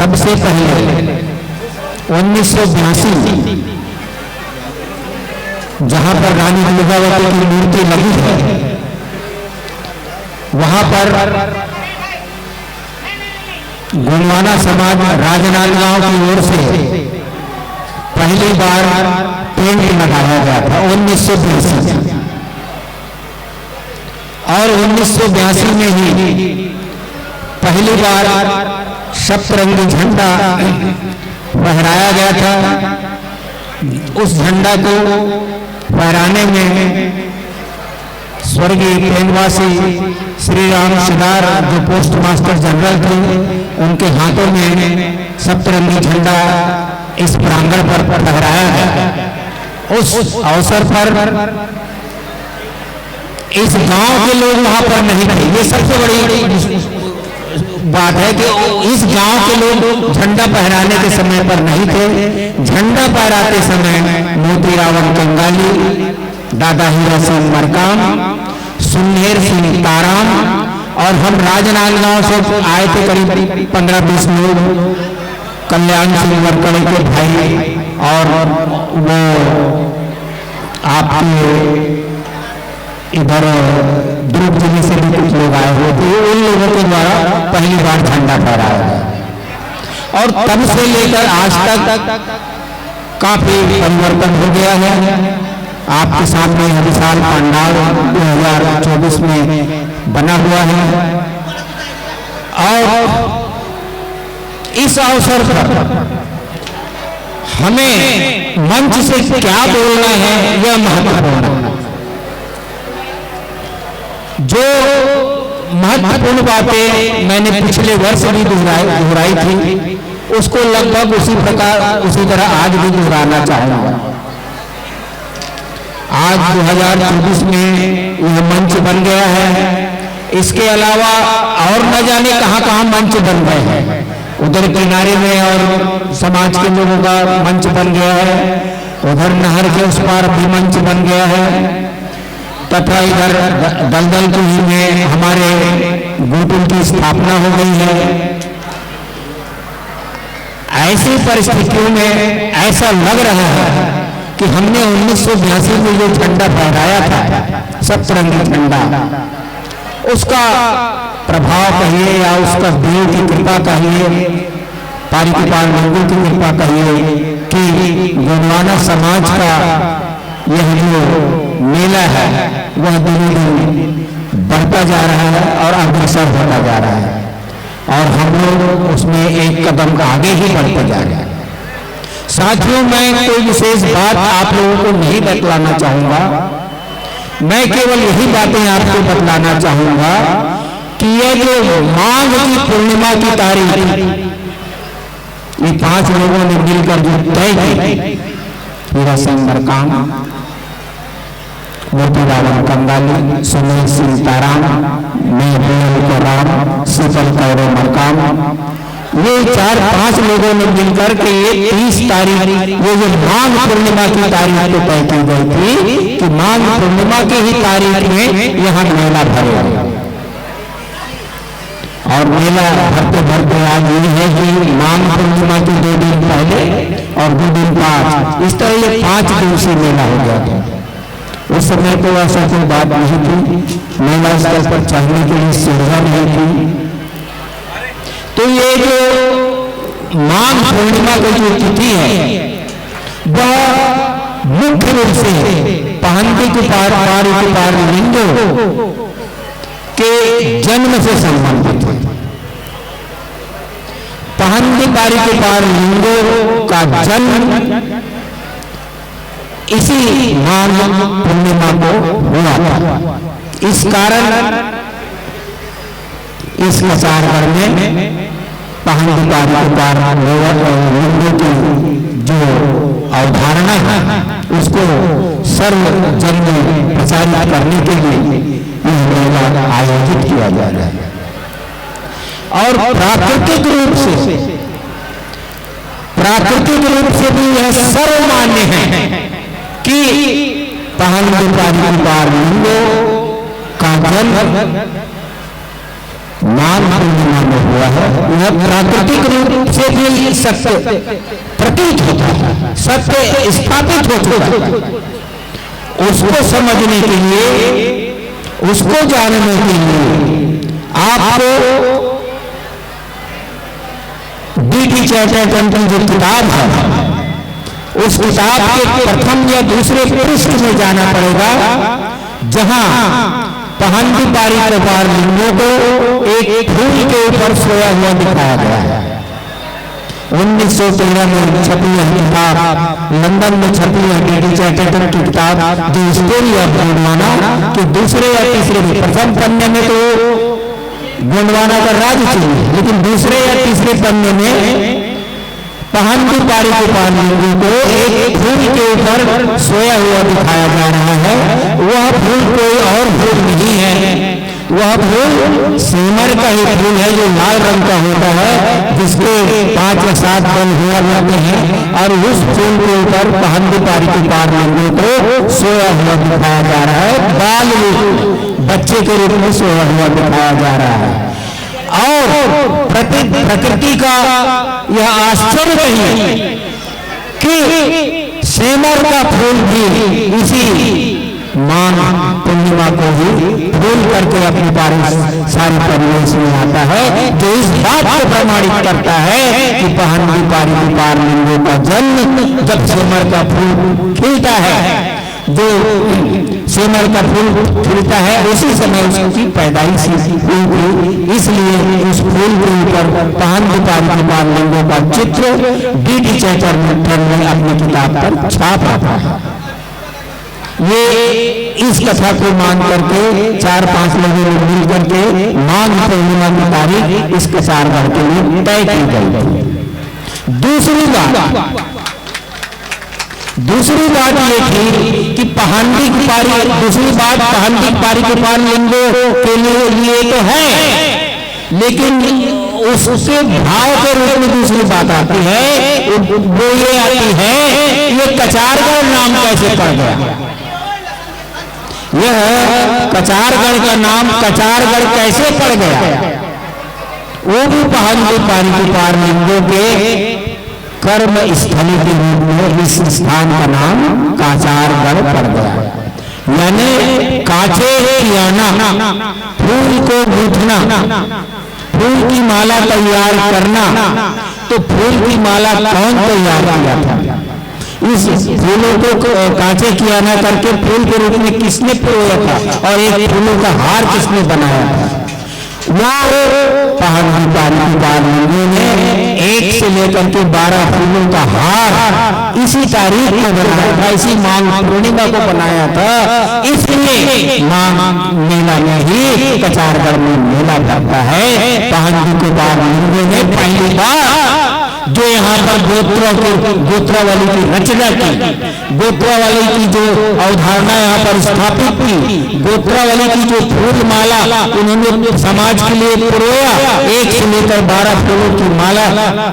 सबसे पहले 1982 जहां पर रानी दुर्गावती की मूर्ति लगी है, वहां पर गोंडवाना समाज राजनांदगांव की ओर से पहली बार टेंट लगाया गया था 1982 में। और 1982 में ही पहली बार सप्तरंगी झंडा फहराया गया था। उस झंडा को फहराने में स्वर्गीय प्रेमवासी श्री राम सिदार जो पोस्ट मास्टर जनरल थे, उनके हाथों में सप्तरंगी झंडा इस प्रांगण पर फहराया गया। उस अवसर पर इस गांव के लोग वहां पर नहीं थे। ये सबसे बड़ी बात है कि इस गांव के लोग झंडा फहराने के समय पर नहीं थे। झंडा फहराते समय मोतीराम कंगाली, दादा हीरा सिंह मरकाम, सुनहेर सिंह ताराम और हम राजनांदगांव से आए थे करीब 15-20 लोग, कल्याण सिंह वरकड़े के भाई और वो आपके इधर दुर्ग जिले से भी कुछ लोग आए हुए थे। उन लोगों के द्वारा पहली बार झंडा फहराया गया और तब से लेकर आज तक काफी परिवर्तन हो गया है। आपके सामने विशाल पंडाल 2024 में बना हुआ है और इस अवसर पर हमें मंच से क्या बोलना है यह महत्वपूर्ण है। जो महत्वपूर्ण बातें मैंने पिछले वर्ष भी दोहराई थी, उसको लगभग उसी तरह आज भी दोहराना चाहूंगा। आज 2024 में यह मंच बन गया है। इसके अलावा और न जाने कहां कहां मंच बन गए हैं। उधर किनारे में और समाज के लोगों का मंच बन गया है, उधर नहर के उस पार भी मंच बन गया है, तथा इधर दलदल कुही में हमारे गुरुकुल की स्थापना हो गई है। ऐसी परिस्थितियों में ऐसा लग रहा है कि हमने 1982 में जो झंडा फहराया था, सप्तरंगी झंडा, उसका प्रभाव कहिए या उसका देव की कृपा कहिए, पारिकृपाल मंदिर की कृपा कहिए कि गोंडवाना समाज का यह जो मेला है वह दिनों दिन बढ़ता जा रहा है और अग्रसर होता जा रहा है और हम लोग उसमें एक कदम आगे ही बढ़ते जा रहे हैं। साथियों, मैं कोई विशेष बात आप लोगों को नहीं बतलाना चाहूंगा। मैं केवल यही बातें आपको बतलाना चाहूंगा कि यह जो माघ की पूर्णिमा की तारीख ये 5 लोगों ने मिलकर जो तय की, हीरा सिंह मरकाम, मोतीराम कंगाली, सुनील सिंह ताराम, मैं राम, शीतल कौरव मरकाम, ये 4-5 लोगों ने मिलकर के ये 30 तारीख ये जो माघ पूर्णिमा की तारीख को तय की गई थी कि माघ पूर्णिमा की ही तारीख में यहाँ मेला भरेगा। और मेला भरते भरते आज ये है कि माघ पूर्णिमा के 2 दिन पहले और 2 दिन बाद, इस तरह ये 5 दिवसीय मेला हो गया था। उस समय तो ऐसा कोई बात नहीं थी, मेला स्थल पर चढ़ने के लिए सुविधा नहीं थी। तो ये जो माघ पूर्णिमा की जो तिथि है वह मुख्य रूप से पहंदी के पार लिंगों के जन्म से संबंधित है। पहंदी के पार लिंगों का जन्म इसी माघ पूर्णिमा को हुआ था। इस कारण इस नचारगढ़ में पहंदी लिंगों की जो अवधारणा है उसको सर्व जन में प्रचारित करने के लिए यह मेला आयोजित किया जा रहा है। और प्राकृतिक रूप से भी यह सर्वमान्य है कि पहंदी लिंगों का जन्म माघ पूर्णिमा में हुआ है। यह प्राकृतिक रूप से भी सत्य प्रतीत होता है, सत्य स्थापित हो चुका है। उसको समझने के लिए, उसको जानने के लिए आपको डी.डी. चैटर्जी की जो किताब है, उस किताब के प्रथम या दूसरे पृष्ठ में जाना पड़ेगा, जहां पहंडी पारी के पार लिंगों को एक फूल के ऊपर सोया हुआ दिखाया गया है। 1913 में छपी है किताब, लंदन में छपी है डी.डी. चैटर्जी की किताब द स्टोरी ऑफ गोंडवाना, कि दूसरे या तीसरे में, प्रथम पन्ने में तो गोंडवाना का राज चाहिए, लेकिन दूसरे या तीसरे पन्ने में पहंडी पारी के पार लिंगों को एक फूल के ऊपर सोया हुआ दिखाया जा रहा है। वह फूल कोई और फूल नहीं है, वह फूल सेमर का ही फूल है, जो लाल रंग का होता है, जिसके 5 या 7 दल हुआ करते हैं, और उस फूल के ऊपर पहंडी पारी के पार लिंगों को सोया हुआ दिखाया जा रहा है। बाल रूप, बच्चे के रूप में सोया हुआ दिखाया जा रहा है। और प्रकृति का यह आश्चर्य नहीं है कि सेमर का फूल भी इसी माघ पूर्णिमा को ही फूल करके अपनी सारी परिवेश में आता है, जो इस बात को प्रमाणित करता है कि पहंडी पारी के पार लिंगों का जन्म जब सेमर का फूल खिलता है, जो सेमर का फूल खिलता है, उसी समय उसकी पैदाइश हुई थी। इसलिए उस फूल के ऊपर पहंडी पारी के पार लिंगों का चित्र डी.डी. चैटर्जी ने अपनी किताब पर छाप रखा है। ये इस कथा को मान करके 4-5 लोगों ने मिल करके माघ पूर्णिमा की तारीख इस कचारगढ़ के लिए तय की गई थी। दूसरी बात ये थी कि पहंडी की पारी, दूसरी बात पहंडी पारी के पार लिंगों के लिए तो है, लेकिन उसके भाव के रूप में दूसरी बात आती है, वो ये आती है, ये कचारगढ़ नाम कैसे पड़ गया? यह कचारगढ़ का नाम कचारगढ़ कैसे पड़ गया? वो भी पहंडी पारी के पार लिंगों के कर्म स्थली के रूप में इस स्थान का नाम काचारगढ़ पड़ गया। यानी काचे कियाना, फूल को गूंथना, फूल की माला तैयार करना। तो फूल की माला कौन तैयार किया था? इस फूलों को कांचे कियाना करके फूल के रूप में किसने पिरोया था, और एक फूलों का हार किसने बनाया था? पहंडी पारी के पार लिंगों ने 1 से लेकर के 12 फूलों का हार इसी तारीख में बनाया था, इसी माघ पूर्णिमा को बनाया था। इसलिए माघ मेला में ही कचारगढ़ में मेला लगता है। पहंडी के पार लिंगों ने पहली बार जो यहाँ पर गोत्रावली की रचना की, गोत्रावली की जो अवधारणा यहाँ पर स्थापित की, गोत्रावली की जो फूल माला उन्होंने समाज के लिए पिरोया, 1 से लेकर 12 फूलों की माला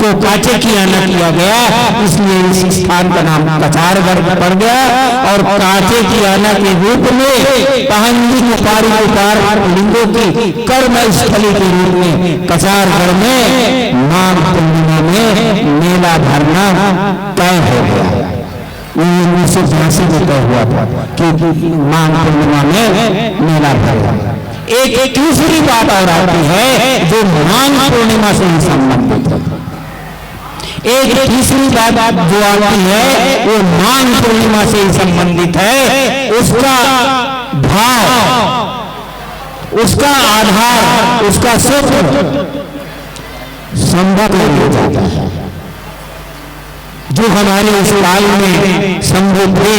को कांचे कियाना किया गया। इसलिए इस स्थान का नाम कचारगढ़ पड़ गया। और कांचे कियाना के रूप में पहंडी के पारी के पार लिंगों की कर्म स्थली के रूप में कचारगढ़ में माघ पूर्णिमा में मेला भरना तय हो गया। 1982 में तय हुआ था कि माघ पूर्णिमा में मेला भरेगा। एक तीसरी बात और आती है जो माघ पूर्णिमा से ही संबंधित है। एक तीसरी बात जो आती है वो माघ पूर्णिमा से ही संबंधित है। उसका भाव, उसका आधार, उसका सूत्र संभव हो जाता है। जो हमारे इस काल में शंभु थे,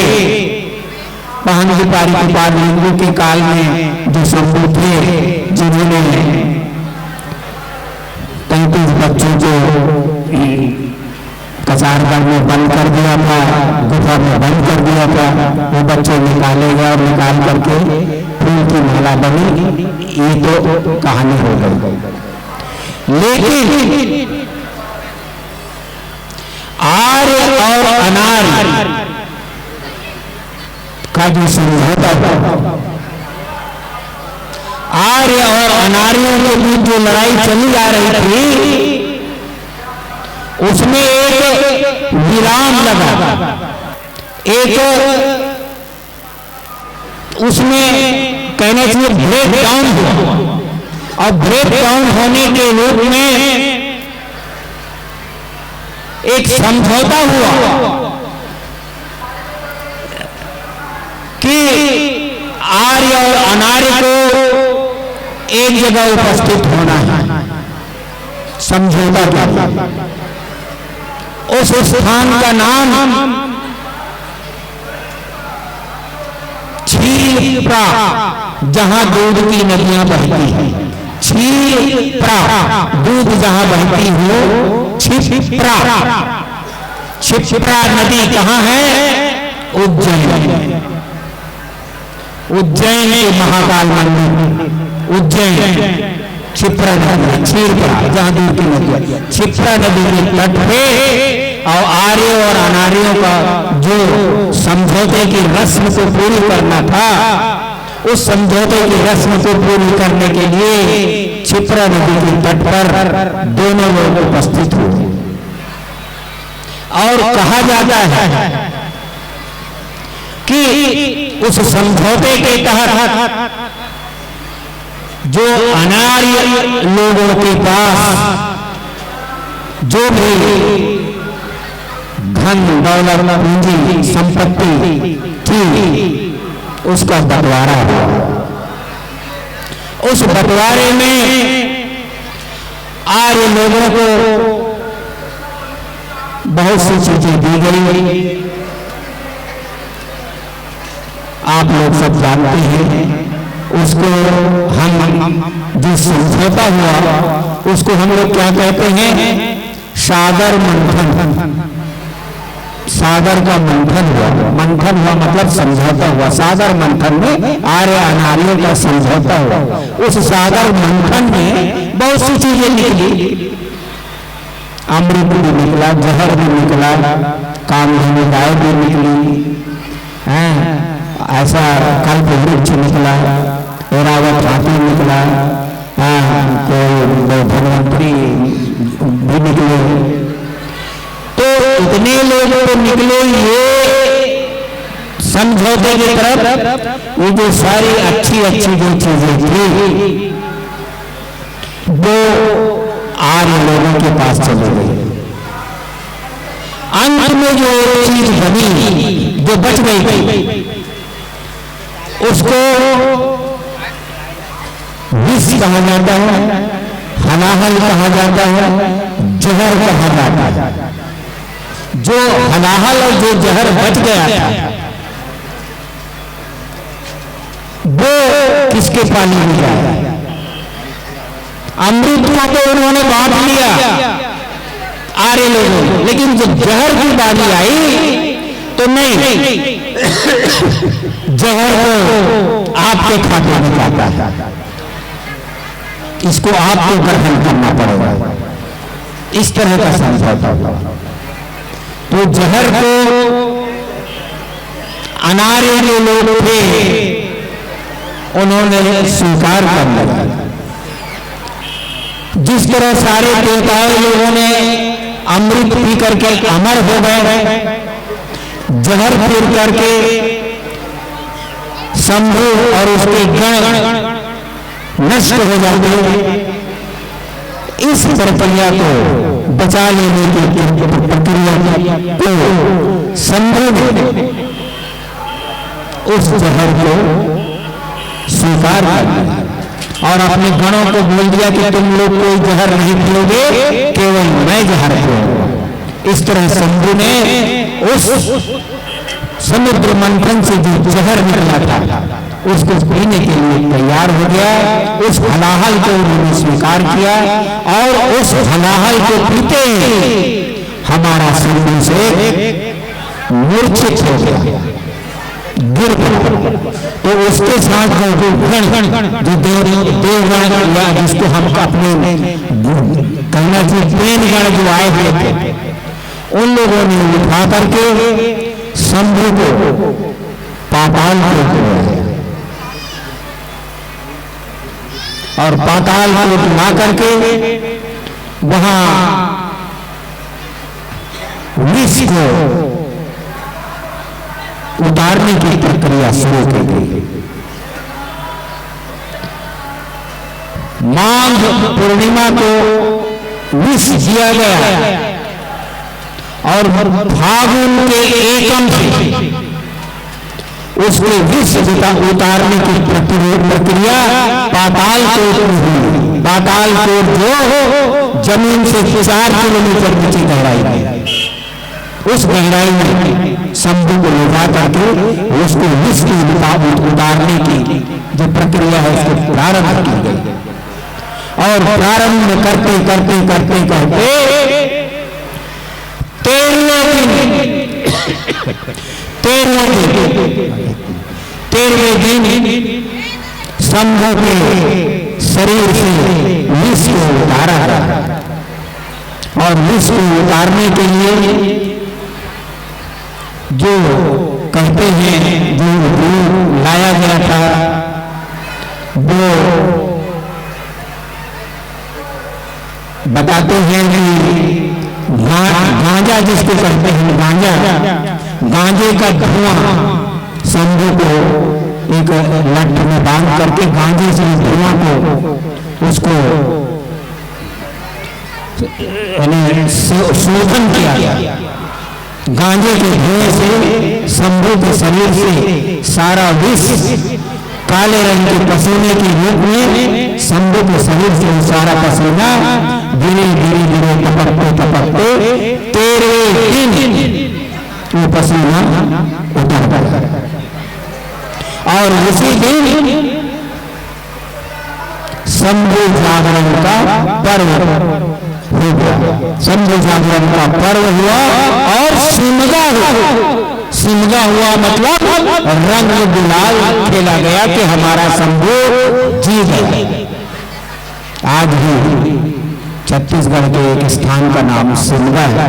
पहंडी पारी के पार लिंगों के काल में जो शंभु थे, जिन्होंने 33 बच्चों को कचारगढ़ में बंद कर दिया था, गुफा में बंद कर दिया था, वो बच्चे निकाले गए और निकाल करके फूल की माला बनी। ये तो कहानी हो गई। लेकिन आर्य और अनार्य का जो समझौता था, आर्य और अनार्यों के बीच जो लड़ाई चली आ रही थी उसमें एक विराम लगा, एक उसमें कहने चाहिए ब्रेक डाउन हुआ। और ब्रेक डाउन होने के रूप में एक समझौता हुआ कि आर्य और अनार्य को एक जगह उपस्थित होना है। समझौता किया। उस स्थान का नाम क्षीरप्रा, जहां दूध की नदियां बहती हैं। क्षीरप्रा, दूध जहां बहती हो, क्षिप्रा। क्षिप्रा नदी कहां है? उज्जैन। उज्जैन के महाकाल मंदिर उज्जैन। क्षिप्रा नदी, क्षीरप्रा जहां दूध की नदी, क्षिप्रा नदी के तट पे और आर्य और अनार्यों का जो समझौते की रस्म को पूरी करना था, उस समझौते की रस्म को पूरी करने के लिए क्षिप्रा नदी के तट पर दोनों लोग उपस्थित हुए। और कहा जाता है कि उस समझौते के तहत जो अनार्य लोगों के पास जो भी धन दौलत पूंजी संपत्ति थी उसका बंटवारा हुआ। उस बंटवारे में आर्य लोगों को बहुत सी चीजें दी गई। आप लोग सब जानते हैं उसको। हम जो समझौता हुआ उसको हम लोग क्या कहते हैं? सागर मंथन। सागर का मंथन हुआ। मंथन हुआ मतलब समझौता हुआ। सागर मंथन में आर्य अनार्यों का समझौता हुआ। उस सागर मंथन में बहुत सी चीजें निकली। अमृत भी निकला, जहर भी निकला, कामधेनु गाय भी निकली, ऐसा कल्प वृक्ष निकला, एरावत हाथी निकला, कोई धनवंतरी भी निकले। तो इतने लोग तो निकले ये समझौते की तरफ। ये जो सारी अच्छी अच्छी जो चीजें थी वो आर्य लोगों के पास चली गई। अंत में जो चीज बनी, जो बच गई थी, उसको विष कहा जाता है, हलाहल कहा जाता है, जहर कहा जाता है। जो हलाहल और जो जहर बच गया था वो किसके पानी में गया? अमृत को तो उन्होंने बांट लिया आर्य लोगों ने, लेकिन जब जहर की बारी आई तो नहीं, जहर को आपके खाते में जाता है, इसको आपको ग्रहण करना पड़ेगा। इस तरह का समझौता हुआ। तो जहर को अनार्य जो लोग थे उन्होंने स्वीकार कर लिया। जिस तरह सारे देवताओं लोगों ने अमृत पी करके अमर हो गए, जहर पी करके शंभु और उसके गण नष्ट हो जाते हैं। इस प्रक्रिया को बचा लेने की प्रक्रिया को शंभु ने उस जहर को स्वीकार कर लिया और अपने गणों को बोल दिया कि तुम लोग कोई जहर नहीं पियोगे, केवल मैं जहर पीऊंगा। इस तरह शंभु ने उस समुद्र मंथन से जो जहर निकला था उसको पीने के लिए तैयार हो गया। उस हलाहल को उन्होंने स्वीकार किया और उस हलाहल को पीते हमारा शंभु से मूर्छित हो गया, गिर पड़ा। तो उसके साथ जो देवगण या जिसको हम अपने कहना चाहिए देवगण जो आए हुए थे, उन लोगों ने उठा करके शंभु को पाताल को और पाताल को ला करके वहां विष को उतारने की प्रक्रिया शुरू की गई। माघ पूर्णिमा को विष दिया गया और फागुन के एकम से उसके विष उतारने की प्रक्रिया पाताल कोट में हुई। पाताल कोट जो जमीन से 4 किलोमीटर नीचे गहराई है, उस गहराई में शंभू को ले जा करके उसको विष उतारने की जो प्रक्रिया है उसको प्रारंभ की गई। और प्रारंभ करते करते करते करते 13वें दिन शंभू के शरीर से विष को उतारा गया। और विष को उतारने के लिए जो कहते हैं जो लाया गया था वो बताते हैं कि गांजा जिसको कहते हैं गांजे का धुआं शंभू को एक लठ में बांध करके गांजे से धुआं को उसको शोधन किया गया। गांजे के धुएं से शंभू के शरीर से सारा विष काले रंग के पसीने के रूप में शंभू के शरीर से सारा पसीना धीरे धीरे धीरे टपकते टपकते 13वें दिन वो पसीना उतर गया। और उसी दिन शंभू जागरण का पर्व हो गया। शंभू जागरण का पर्व हुआ और सिमगा हुआ मतलब रंग गुलाल खेला गया कि हमारा शंभू जी गया। आज भी छत्तीसगढ़ के एक स्थान का नाम सिमगा है।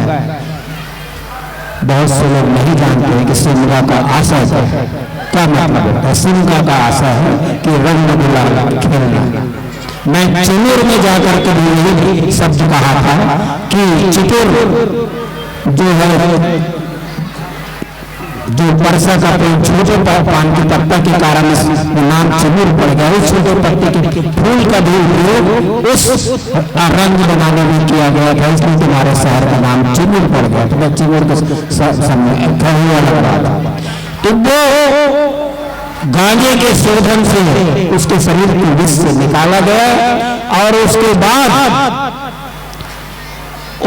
बहुत से लोग नहीं जानते हैं कि सिमगा का आशय क्या मतलब होता है। सिमगा का आशय है कि रंग गुलाल खेलना। मैं चिमुर में जाकर के भी यही शब्द कहा था कि चितुर जो है जो परसा का पेड़ छोटे पान के पत्ता के कारण नाम चिमुर पड़ गया। उस छोटे पत्ते के फूल का भी उपयोग उस रंग बनाने में किया गया था, इसलिए तुम्हारे शहर का नाम चिमुर पड़ गया। तो मैं चिमुर के तो वो गांजे के शोधन से उसके शरीर के विष से निकाला गया और उसके बाद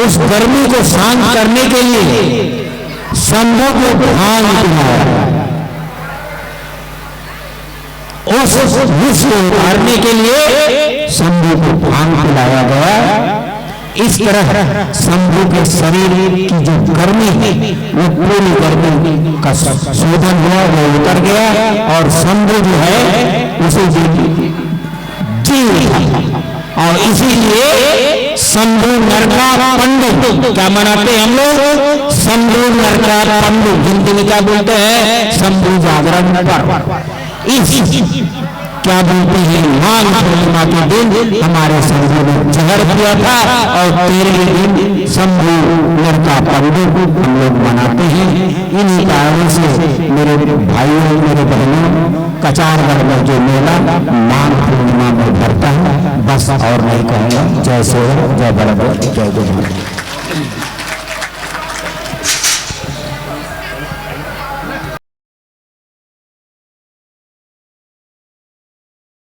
उस गर्मी को शांत करने के लिए शंभू को भांग पिलाया। उस विष को उतारने के लिए शंभू को भांग पिलाया गया। इस तरह शंभू के शरीर की जो गर्मी है वो पूरी गर्मी का शोधन हुआ, वो उतर गया और शंभू जो है उसे जी और इसीलिए शंभू नरका पंडु क्या मनाते हैं हम लोग? शंभू नरका पंडु। हिंदी में क्या बोलते हैं? शंभू जागरण पर्व। क्या बोलते हैं? माघ पूर्णिमा के दिन हमारे शंभू ने जहर किया था और 13वें दिन शंभू नरका पंडु हम लोग मनाते हैं। इन्हीं कारणों से मेरे भाइयों मेरे बहनों कचारगढ़ में जो मेला माघ पूर्णिमा में भरता है, बस और नहीं कहूँगा। जय श्री राम, जय बड़े, जय जय।